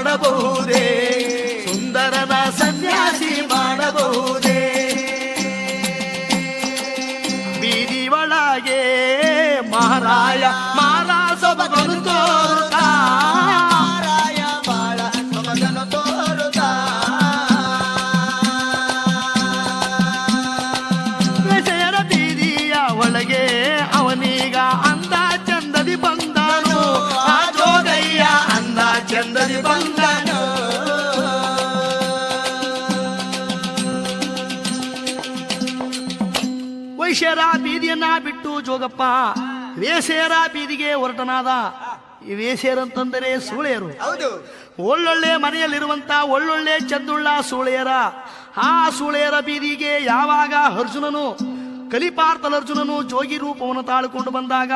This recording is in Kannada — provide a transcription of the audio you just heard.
ಮಾಡಬಹುದೇ ಸುಂದರನ ಸನ್ಯಾಸಿ ಮಾಡಬಹುದೇ ಬೀದಿ ಒಳಗೆ ಮಹಾರಾಯ ಮಾರ ಸೊಬಗನು ತೋರುತ್ತಾ ಮಾರಾಯ ಬಾಳ ಸೊಬಗನು ತೋರುತ್ತಾ ವೇಷೆಯರ ಬೀದಿಯ ಒಳಗೆ ಅವನೀಗ ಅಂದ ಚಂದದಿ ಬಂದನು ಆ ಜೋಗಯ್ಯ ಅಂದ ಚಂದದಿ ಬಂದನು ವೈಶ್ಯರ ಬೀದಿಯನ್ನ ಬಿಟ್ಟು ಜೋಗಪ್ಪ ವೇಷೆಯರ ಬೀದಿಗೆ ಹೊರಟನಾದ. ಈ ವೇಷೆಯರಂತಂದರೆ ಸೂಳೆಯರು. ಹೌದು. ಒಳ್ಳೊಳ್ಳೆ ಮನೆಯಲ್ಲಿರುವಂತ ಒಳ್ಳೊಳ್ಳೆ ಚಂದುಳ್ಳ ಸೂಳೆಯರ ಆ ಸೂಳೆಯರ ಬೀದಿಗೆ ಯಾವಾಗ ಅರ್ಜುನನು ಕಲಿಪಾರ್ಥಲ ಅರ್ಜುನನು ಜೋಗಿ ರೂಪವನ್ನು ತಾಳಿಕೊಂಡು ಬಂದಾಗ